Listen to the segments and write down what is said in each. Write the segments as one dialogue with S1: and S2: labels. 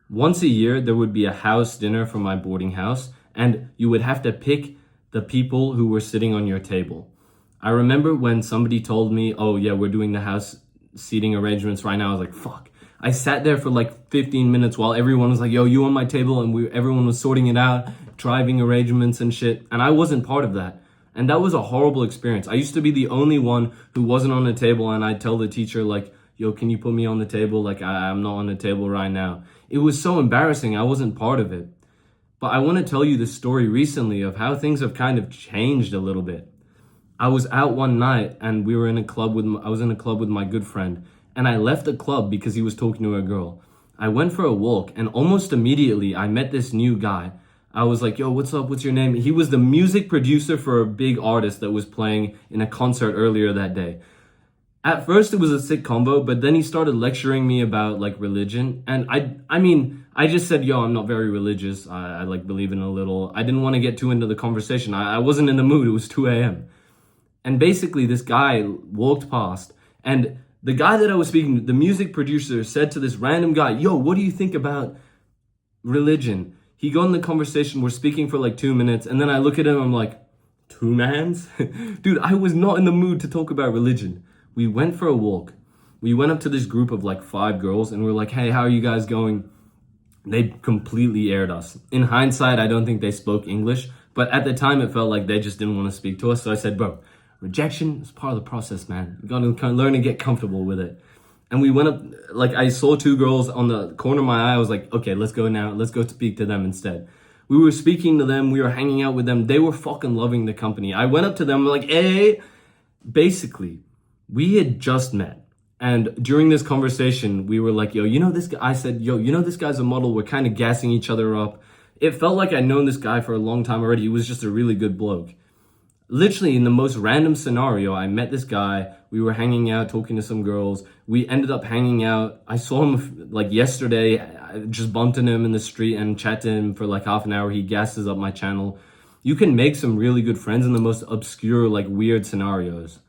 S1: Once a year, there would be a house dinner from my boarding house, and you would have to pick the people who were sitting on your table. I remember when somebody told me, oh yeah, we're doing the house seating arrangements right now. I was like, fuck. I sat there for like 15 minutes while everyone was like, yo, you on my table, and everyone was sorting it out, driving arrangements and shit, and I wasn't part of that. And that was a horrible experience. I used to be the only one who wasn't on the table, and I'd tell the teacher like, yo, can you put me on the table? Like, I'm not on the table right now. It was so embarrassing. I wasn't part of it. But I want to tell you the story recently of how things have kind of changed a little bit. I was out one night and I was in a club with my good friend, and I left the club because he was talking to a girl. I went for a walk, and almost immediately I met this new guy. I was like, yo, what's up? What's your name? He was the music producer for a big artist that was playing in a concert earlier that day. At first it was a sick combo, but then he started lecturing me about like religion. And I just said, yo, I'm not very religious. I like believe in a little. I didn't want to get too into the conversation. I wasn't in the mood. It was 2 a.m. And basically this guy walked past, and the guy that I was speaking to, the music producer, said to this random guy, yo, what do you think about religion? He got in the conversation. We're speaking for like 2 minutes. And then I look at him. I'm like, 2 mans? Dude, I was not in the mood to talk about religion. We went for a walk. We went up to this group of like 5 girls, and we're like, hey, how are you guys going? They completely aired us. In hindsight, I don't think they spoke English, but at the time it felt like they just didn't want to speak to us. So I said, bro, rejection is part of the process, man. You gotta kind of learn to get comfortable with it. And we went up, like I saw 2 girls on the corner of my eye. I was like, okay, let's go now. Let's go speak to them instead. We were speaking to them. We were hanging out with them. They were fucking loving the company. I went up to them like, hey, basically, we had just met. And during this conversation, we were like, yo, you know this guy? I said, yo, you know this guy's a model. We're kind of gassing each other up. It felt like I'd known this guy for a long time already. He was just a really good bloke. Literally in the most random scenario, I met this guy. We were hanging out, talking to some girls. We ended up hanging out. I saw him like yesterday. I just bumped into him in the street and chatted to him for like half an hour. He gasses up my channel. You can make some really good friends in the most obscure, like weird scenarios.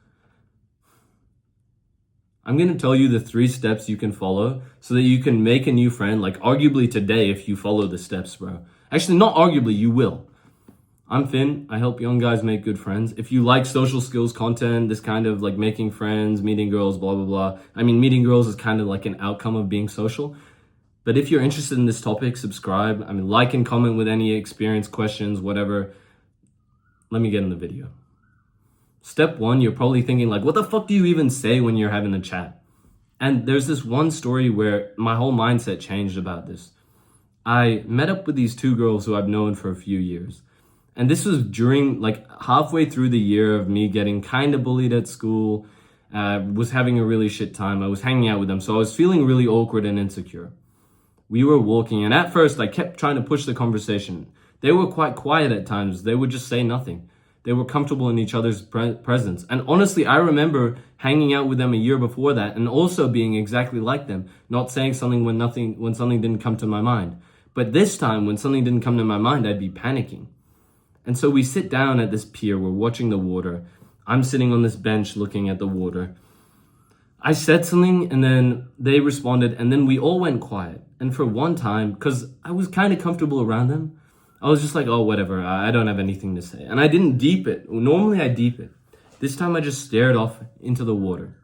S1: I'm going to tell you the 3 steps you can follow so that you can make a new friend, like arguably today if you follow the steps, bro. Actually, not arguably, you will. I'm Finn. I help young guys make good friends. If you like social skills content, this kind of like making friends, meeting girls, blah, blah, blah. I mean, meeting girls is kind of like an outcome of being social. But if you're interested in this topic, subscribe. I mean, like and comment with any experience, questions, whatever. Let me get in the video. Step 1, you're probably thinking like, what the fuck do you even say when you're having a chat? And there's this one story where my whole mindset changed about this. I met up with these 2 girls who I've known for a few years. And this was during like halfway through the year of me getting kind of bullied at school, was having a really shit time. I was hanging out with them. So I was feeling really awkward and insecure. We were walking, and at first I kept trying to push the conversation. They were quite quiet at times. They would just say nothing. They were comfortable in each other's presence. And honestly, I remember hanging out with them a year before that and also being exactly like them, not saying something when something didn't come to my mind. But this time, when something didn't come to my mind, I'd be panicking. And so we sit down at this pier, we're watching the water. I'm sitting on this bench looking at the water. I said something, and then they responded, and then we all went quiet. And for one time, because I was kind of comfortable around them, I was just like, oh, whatever, I don't have anything to say. And I didn't deep it. Normally I deep it. This time I just stared off into the water.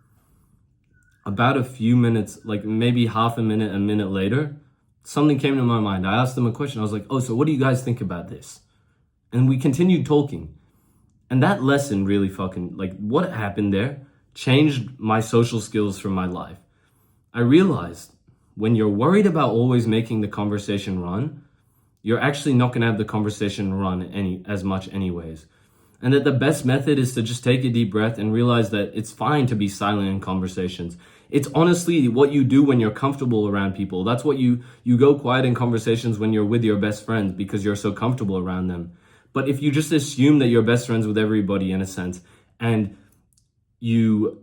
S1: About a few minutes, like maybe half a minute later, something came to my mind. I asked them a question. I was like, oh, so what do you guys think about this? And we continued talking. And that lesson really fucking, like what happened there changed my social skills for my life. I realized when you're worried about always making the conversation run, you're actually not going to have the conversation run as much anyways. And that the best method is to just take a deep breath and realize that it's fine to be silent in conversations. It's honestly what you do when you're comfortable around people. That's what you go quiet in conversations when you're with your best friends because you're so comfortable around them. But if you just assume that you're best friends with everybody in a sense, and you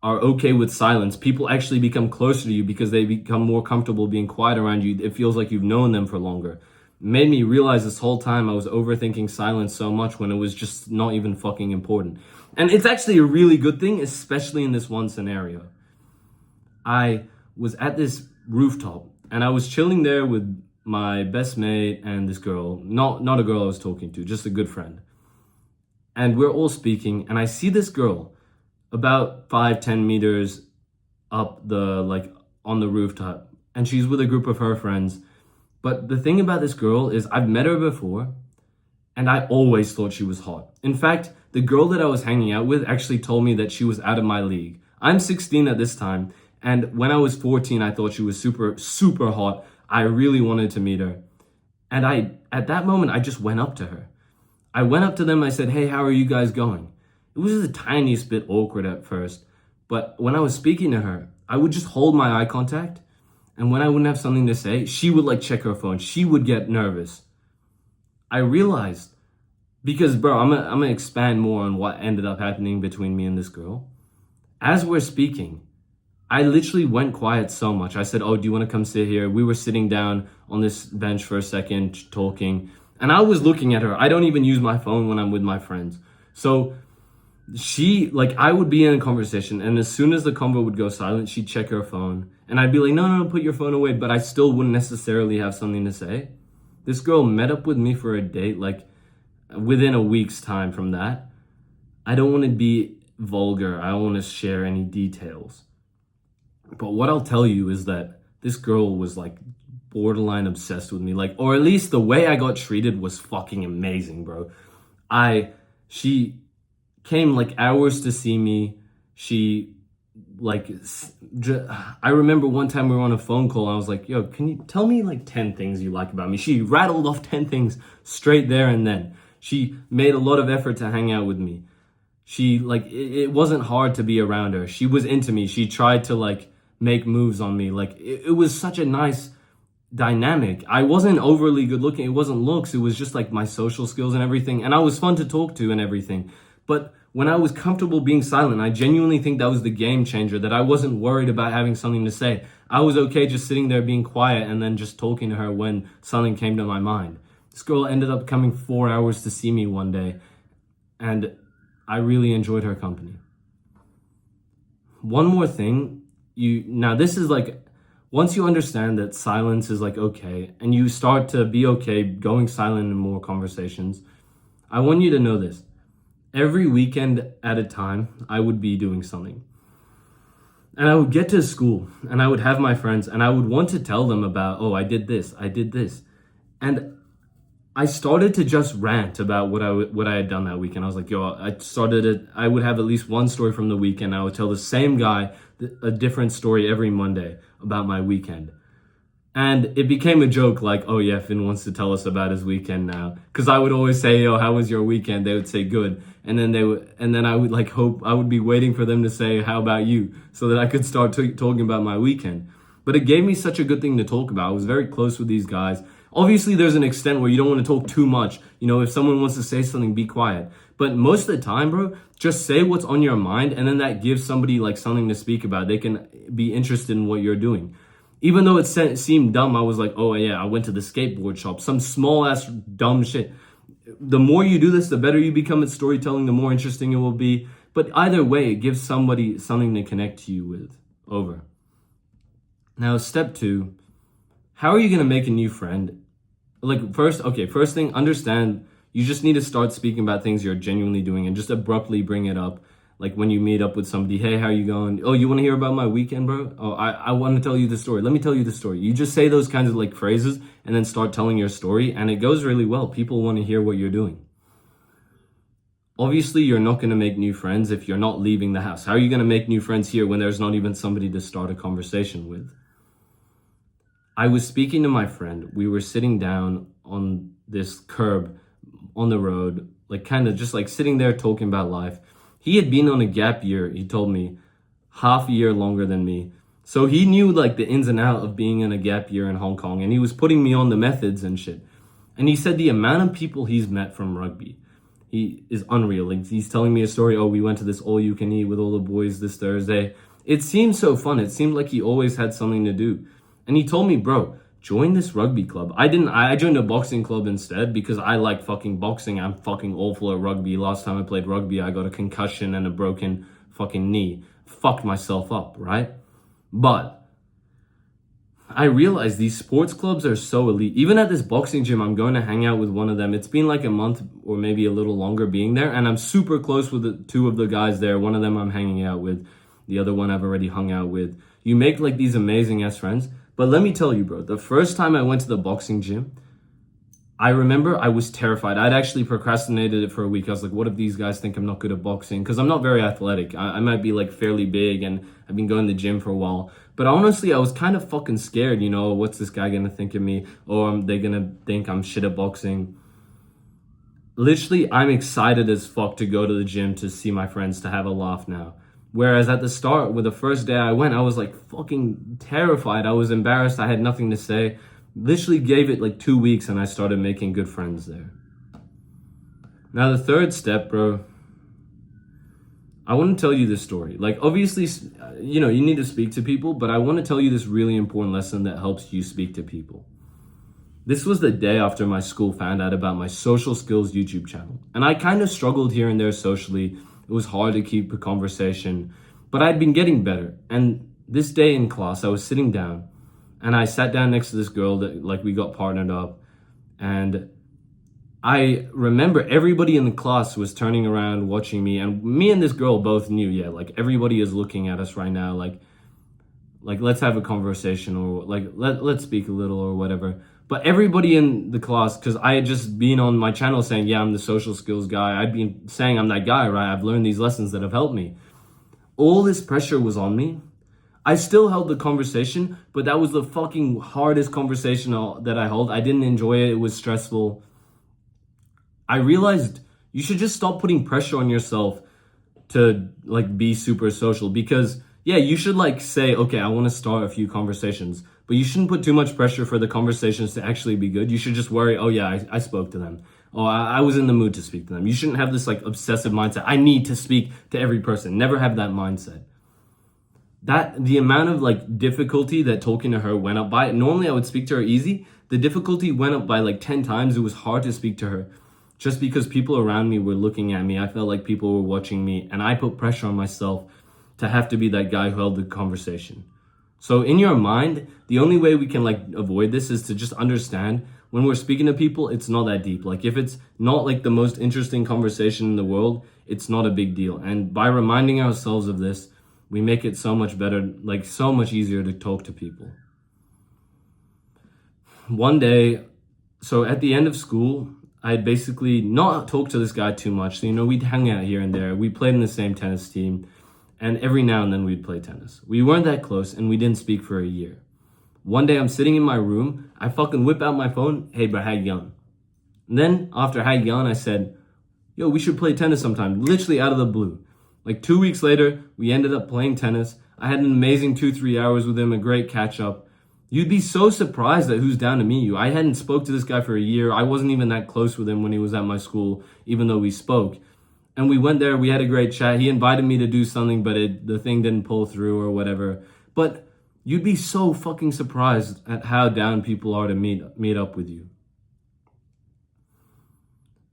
S1: are okay with silence, people actually become closer to you because they become more comfortable being quiet around you. It feels like you've known them for longer. It made me realize this whole time I was overthinking silence so much when it was just not even fucking important. And it's actually a really good thing, especially in this one scenario. I was at this rooftop And I was chilling there with my best mate and this girl, not a girl I was talking to, just a good friend. And we're all speaking, and I see this girl about 5-10 meters up the like on the rooftop, and she's with a group of her friends. But the thing about this girl is I've met her before, and I always thought she was hot. In fact, the girl that I was hanging out with actually told me that she was out of my league. I'm 16 at this time, and when I was 14, I thought she was super, super hot. I really wanted to meet her. And at that moment, I just went up to her. I went up to them, I said, hey, how are you guys going? It was just the tiniest bit awkward at first, but when I was speaking to her, I would just hold my eye contact, and when I wouldn't have something to say, she would like check her phone. She would get nervous. I realized, because bro, I'm gonna expand more on what ended up happening between me and this girl. As we're speaking, I literally went quiet so much. I said, oh, do you want to come sit here? We were sitting down on this bench for a second talking, and I was looking at her. I don't even use my phone when I'm with my friends. So I would be in a conversation, and as soon as the convo would go silent, she'd check her phone, and I'd be like, no, put your phone away, but I still wouldn't necessarily have something to say. This girl met up with me for a date, like, within a week's time from that. I don't want to be vulgar. I don't want to share any details. But what I'll tell you is that this girl was, like, borderline obsessed with me. Like, or at least the way I got treated was fucking amazing, bro. She came like hours to see me. I remember one time we were on a phone call, and I was like, yo, can you tell me like 10 things you like about me? She rattled off 10 things straight there and then. She made a lot of effort to hang out with me. It wasn't hard to be around her. She was into me. She tried to like make moves on me. Like it was such a nice dynamic. I wasn't overly good looking. It wasn't looks. It was just like my social skills and everything. And I was fun to talk to and everything. But when I was comfortable being silent, I genuinely think that was the game changer, that I wasn't worried about having something to say. I was okay just sitting there being quiet and then just talking to her when something came to my mind. This girl ended up coming 4 hours to see me one day, and I really enjoyed her company. One more thing, this is like, once you understand that silence is like okay, and you start to be okay going silent in more conversations, I want you to know this. Every weekend at a time, I would be doing something. And I would get to school, and I would have my friends, and I would want to tell them about, oh, I did this. And I started to just rant about what I had done that weekend. I was like, I would have at least one story from the weekend. I would tell the same guy a different story every Monday about my weekend. And it became a joke, like, oh yeah, Finn wants to tell us about his weekend now. Because I would always say, yo, how was your weekend? They would say good. And then I would like hope, I would be waiting for them to say, how about you? So that I could start talking about my weekend. But it gave me such a good thing to talk about. I was very close with these guys. Obviously, there's an extent where you don't want to talk too much. You know, if someone wants to say something, be quiet. But most of the time, bro, just say what's on your mind, and then that gives somebody like something to speak about. They can be interested in what you're doing. Even though it seemed dumb, I was like, oh yeah, I went to the skateboard shop. Some small ass dumb shit. The more you do this, the better you become at storytelling, the more interesting it will be. But either way, it gives somebody something to connect to you with. Over. Now, step 2. How are you going to make a new friend? First thing, understand you just need to start speaking about things you're genuinely doing and just abruptly bring it up. Like when you meet up with somebody, hey, how you going? Oh, you want to hear about my weekend, bro? Oh, I want to tell you the story. Let me tell you the story. You just say those kinds of like phrases and then start telling your story, and it goes really well. People want to hear what you're doing. Obviously, you're not going to make new friends if you're not leaving the house. How are you going to make new friends here when there's not even somebody to start a conversation with? I was speaking to my friend. We were sitting down on this curb on the road, like kind of just like sitting there talking about life. He had been on a gap year, he told me, half a year longer than me. So he knew like the ins and outs of being in a gap year in Hong Kong, and he was putting me on the methods and shit. And he said the amount of people he's met from rugby, he is unreal. Like he's telling me a story, oh, we went to this all-you-can-eat with all the boys this Thursday. It seemed so fun. It seemed like he always had something to do. And he told me, bro, join this rugby club. I joined a boxing club instead because I like fucking boxing. I'm fucking awful at rugby. Last time I played rugby, I got a concussion and a broken fucking knee. Fucked myself up, right? But I realized these sports clubs are so elite. Even at this boxing gym, I'm going to hang out with one of them. It's been like a month or maybe a little longer being there, and I'm super close with two of the guys there. One of them I'm hanging out with, the other one I've already hung out with. You make like these amazing ass friends. But let me tell you, bro, the first time I went to the boxing gym, I remember I was terrified. I'd actually procrastinated it for a week. I was like, what if these guys think I'm not good at boxing? Because I'm not very athletic. I might be like fairly big and I've been going to the gym for a while. But honestly, I was kind of fucking scared, you know, what's this guy gonna think of me? Or are they gonna think I'm shit at boxing? Literally, I'm excited as fuck to go to the gym to see my friends, to have a laugh now. Whereas at the start, with the first day I went, I was like fucking terrified. I was embarrassed. I had nothing to say. Literally gave it like 2 weeks and I started making good friends there. Now the third step, bro, I want to tell you this story. Like obviously, you know, you need to speak to people, but I want to tell you this really important lesson that helps you speak to people. This was the day after my school found out about my social skills YouTube channel. And I kind of struggled here and there socially. It was hard to keep a conversation, but I'd been getting better. And this day in class, I was sitting down and I sat down next to this girl that like we got partnered up. And I remember everybody in the class was turning around watching me, and me and this girl both knew, yeah, like everybody is looking at us right now. Like let's have a conversation, or like let's speak a little or whatever. But everybody in the class, because I had just been on my channel saying, yeah, I'm the social skills guy. I'd been saying I'm that guy, right? I've learned these lessons that have helped me. All this pressure was on me. I still held the conversation, but that was the fucking hardest conversation that I held. I didn't enjoy it. It was stressful. I realized you should just stop putting pressure on yourself to like be super social, because yeah, you should like say, okay, I want to start a few conversations, but you shouldn't put too much pressure for the conversations to actually be good. You should just worry, oh yeah, I spoke to them. Oh, I was in the mood to speak to them. You shouldn't have this like obsessive mindset. I need to speak to every person. Never have that mindset. That the amount of like difficulty that talking to her went up by, normally I would speak to her easy. The difficulty went up by like 10 times. It was hard to speak to her just because people around me were looking at me. I felt like people were watching me, and I put pressure on myself to have to be that guy who held the conversation. So in your mind, the only way we can like avoid this is to just understand when we're speaking to people, it's not that deep. Like if it's not like the most interesting conversation in the world, it's not a big deal. And by reminding ourselves of this, we make it so much better, like so much easier to talk to people. One day, so at the end of school, I had basically not talked to this guy too much. So, you know, we'd hang out here and there. We played in the same tennis team, and every now and then we'd play tennis. We weren't that close, and we didn't speak for a year. One day I'm sitting in my room, I fucking whip out my phone, hey bro, how you going? And then after how you going, I said, yo, we should play tennis sometime, literally out of the blue. Like 2 weeks later, we ended up playing tennis. I had an amazing 2-3 hours with him, a great catch up. You'd be so surprised at who's down to meet you. I hadn't spoke to this guy for a year. I wasn't even that close with him when he was at my school, even though we spoke. And we went there, we had a great chat. He invited me to do something, but the thing didn't pull through or whatever. But you'd be so fucking surprised at how down people are to meet up with you.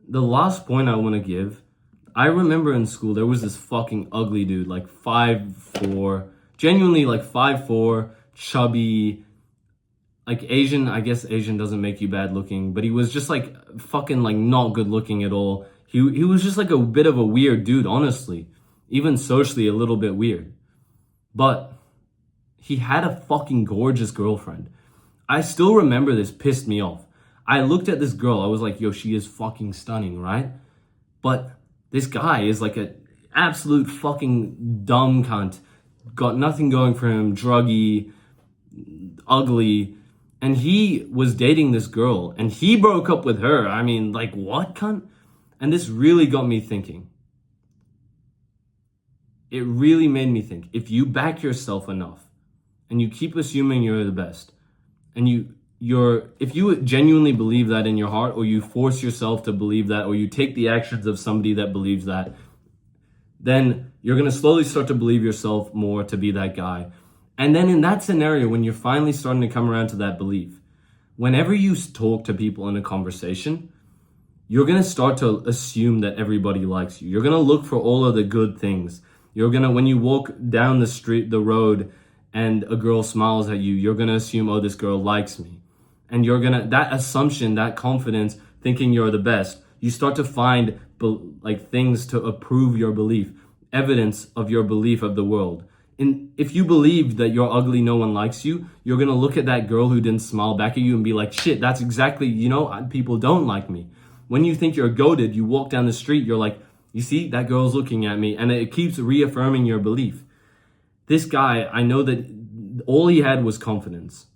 S1: The last point I want to give, I remember in school, there was this fucking ugly dude, like 5'4", genuinely like 5'4", chubby, like Asian. I guess Asian doesn't make you bad looking, but he was just like fucking like not good looking at all. He was just like a bit of a weird dude, honestly. Even socially a little bit weird. But he had a fucking gorgeous girlfriend. I still remember this pissed me off. I looked at this girl, I was like, yo, she is fucking stunning, right? But this guy is like an absolute fucking dumb cunt. Got nothing going for him, druggy, ugly. And he was dating this girl and he broke up with her. I mean, like, what, cunt? And this really got me thinking. It really made me think. If you back yourself enough and you keep assuming you're the best, and if you genuinely believe that in your heart, or you force yourself to believe that, or you take the actions of somebody that believes that, then you're going to slowly start to believe yourself more to be that guy. And then in that scenario, when you're finally starting to come around to that belief, whenever you talk to people in a conversation, you're going to start to assume that everybody likes you. You're going to look for all of the good things. You're going to, when you walk down the street, the road, and a girl smiles at you, you're gonna assume, oh, this girl likes me. And you're gonna, that assumption, that confidence, thinking you're the best, you start to find like things to approve your belief, evidence of your belief of the world. And if you believe that you're ugly, no one likes you, you're gonna look at that girl who didn't smile back at you and be like, shit, that's exactly, people don't like me. When you think you're goated, you walk down the street, you're like, you see, that girl's looking at me, and it keeps reaffirming your belief. This guy, I know that all he had was confidence.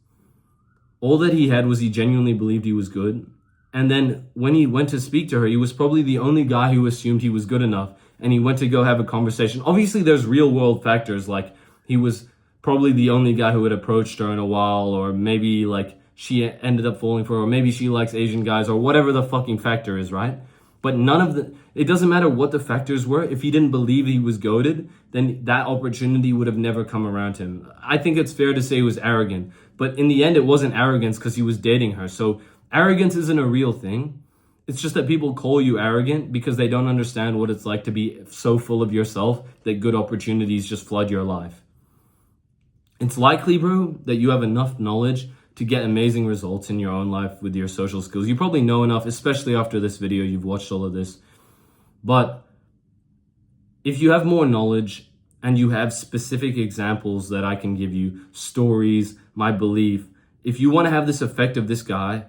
S1: All that he had was he genuinely believed he was good. And then when he went to speak to her, he was probably the only guy who assumed he was good enough. And he went to go have a conversation. Obviously, there's real world factors, like he was probably the only guy who had approached her in a while, or maybe like she ended up falling for her, or maybe she likes Asian guys, or whatever the fucking factor is, right? But it doesn't matter what the factors were. If he didn't believe he was goated, then that opportunity would have never come around to him. I think it's fair to say he was arrogant, but in the end, it wasn't arrogance because he was dating her. So arrogance isn't a real thing. It's just that people call you arrogant because they don't understand what it's like to be so full of yourself that good opportunities just flood your life. It's likely, bro, that you have enough knowledge to get amazing results in your own life with your social skills. You probably know enough, especially after this video, you've watched all of this. But if you have more knowledge and you have specific examples that I can give you, stories, my belief, if you want to have this effect of this guy,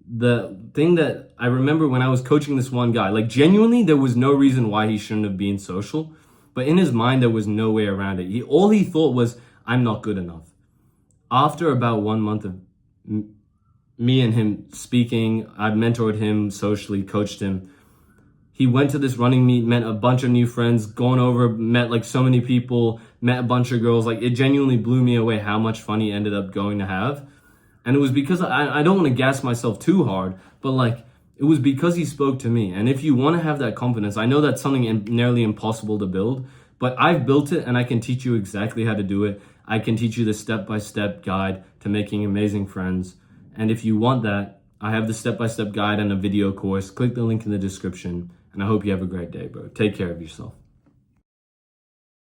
S1: the thing that I remember when I was coaching this one guy, like genuinely, there was no reason why he shouldn't have been social, but in his mind, there was no way around it. All he thought was, I'm not good enough. After about 1 month of me and him speaking, I mentored him socially, coached him. He went to this running meet, met a bunch of new friends, gone over, met like so many people, met a bunch of girls. Like it genuinely blew me away how much fun he ended up going to have. And it was because I don't want to gas myself too hard, but like it was because he spoke to me. And if you want to have that confidence, I know that's something nearly impossible to build, but I've built it and I can teach you exactly how to do it. I can teach you the step-by-step guide to making amazing friends. And if you want that, I have the step-by-step guide and a video course. Click the link in the description. And I hope you have a great day, bro. Take care of yourself.